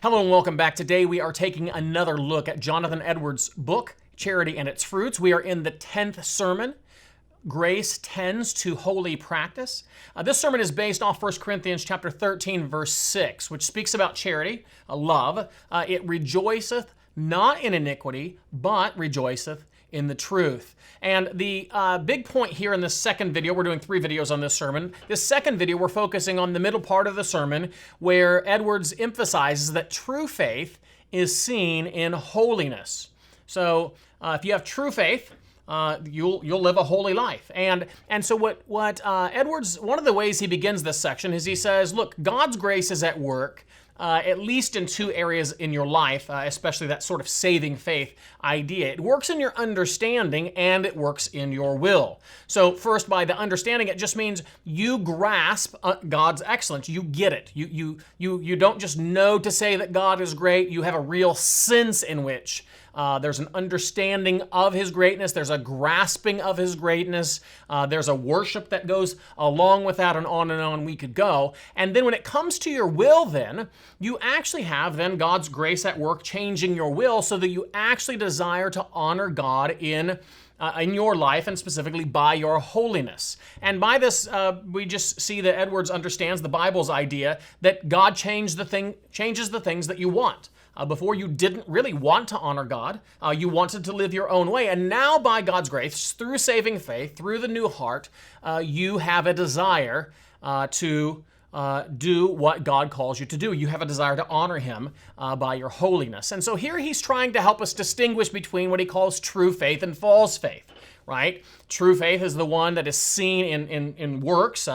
Hello and welcome back. Today we are taking another look at Jonathan Edwards' book, Charity and Its Fruits. We are in the 10th sermon, Grace Tends to Holy Practice. This sermon is based off 1 Corinthians chapter 13, verse 6, which speaks about charity, love. It rejoiceth not in iniquity, but rejoiceth in the truth. And the big point here in this second video, we're doing 3 videos on this sermon. This second video, we're focusing on the middle part of the sermon where Edwards emphasizes that true faith is seen in holiness. So if you have true faith, you'll live a holy life. And so what Edwards, one of the ways he begins this section is he says, look, God's grace is at work, at least in 2 areas in your life, especially that sort of saving faith idea. It works in your understanding and it works in your will. So first, by the understanding, it just means you grasp God's excellence. You get it. You don't just know to say that God is great. You have a real sense in which there's an understanding of His greatness. There's a grasping of His greatness. There's a worship that goes along with that, and on we could go. And then when it comes to your will, then you actually have then God's grace at work changing your will so that you actually desire to honor God in your life, and specifically by your holiness. And by this, we just see that Edwards understands the Bible's idea that God changes the things that you want. Before, you didn't really want to honor God. You wanted to live your own way. And now, by God's grace, through saving faith, through the new heart, you have a desire to do what God calls you to do. You have a desire to honor Him by your holiness. And so here he's trying to help us distinguish between what he calls true faith and false faith, right? True faith is the one that is seen in works.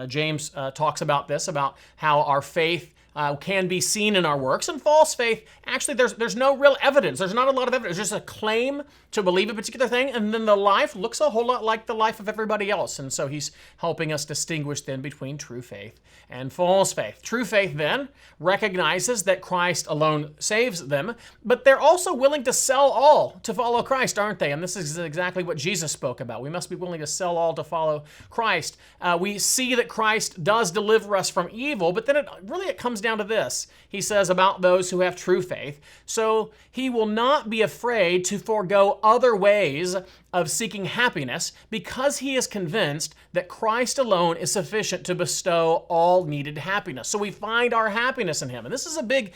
James talks about this, about how our faith can be seen in our works. And false faith, actually, there's no real evidence. There's not a lot of evidence. There's just a claim to believe a particular thing, and then the life looks a whole lot like the life of everybody else. And so he's helping us distinguish then between true faith and false faith. True faith then recognizes that Christ alone saves them, but they're also willing to sell all to follow Christ, aren't they? And this is exactly what Jesus spoke about. We must be willing to sell all to follow Christ. We see that Christ does deliver us from evil, but then it comes down to this. He says about those who have true faith, so he will not be afraid to forego other ways of seeking happiness because he is convinced that Christ alone is sufficient to bestow all needed happiness. So we find our happiness in Him. And this is a big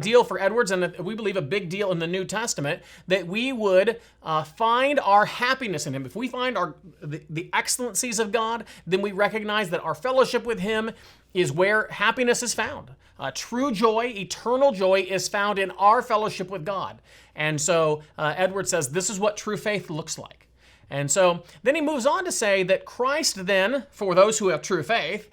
deal for Edwards, and we believe a big deal in the New Testament, that we would find our happiness in Him. If we find the excellencies of God, then we recognize that our fellowship with Him is where happiness is found. True joy, eternal joy is found in our fellowship with God. And so Edwards says this is what true faith looks like. And so then he moves on to say that Christ then, for those who have true faith,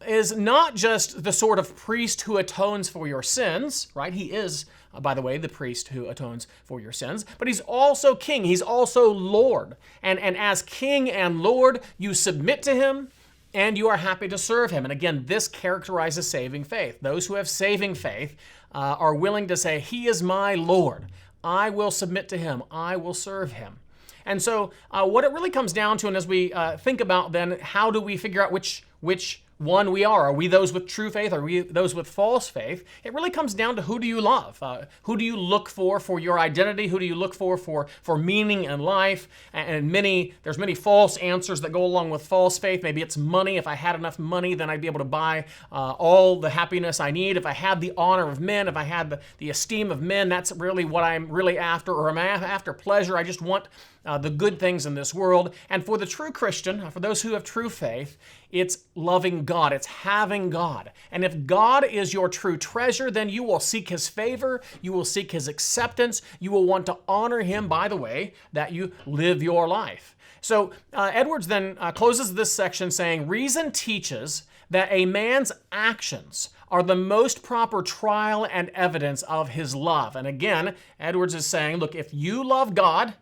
is not just the sort of priest who atones for your sins, right? He is, by the way, the priest who atones for your sins, but he's also king. He's also Lord. And as king and Lord, you submit to Him, and you are happy to serve Him. And again, this characterizes saving faith. Those who have saving faith are willing to say, He is my Lord. I will submit to Him. I will serve Him. And so what it really comes down to, and as we think about then, how do we figure out which one we are? Are we those with true faith? Are we those with false faith? It really comes down to who do you love? Who do you look for your identity? Who do you look for meaning in life? And there's many false answers that go along with false faith. Maybe it's money. If I had enough money, then I'd be able to buy all the happiness I need. If I had the honor of men, if I had the esteem of men, that's really what I'm really after. Or am I after pleasure? I just want the good things in this world. And for the true Christian, for those who have true faith, it's loving God. It's having God. And if God is your true treasure, then you will seek His favor. You will seek His acceptance. You will want to honor Him by the way that you live your life. So Edwards then closes this section saying, reason teaches that a man's actions are the most proper trial and evidence of his love. And again, Edwards is saying, look, if you love God,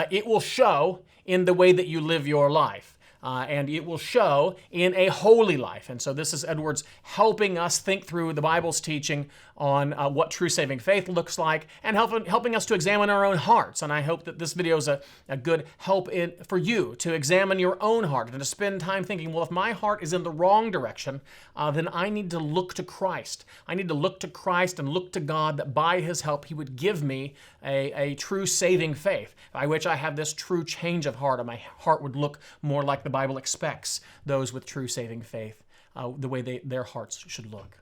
it will show in the way that you live your life. And it will show in a holy life. And so this is Edwards helping us think through the Bible's teaching on what true saving faith looks like, and helping us to examine our own hearts. And I hope that this video is a good help for you to examine your own heart and to spend time thinking, well, if my heart is in the wrong direction, then I need to look to Christ. I need to look to Christ and look to God that by his help he would give me a true saving faith, by which I have this true change of heart, and my heart would look more like the Bible expects those with true saving faith, the way their hearts should look.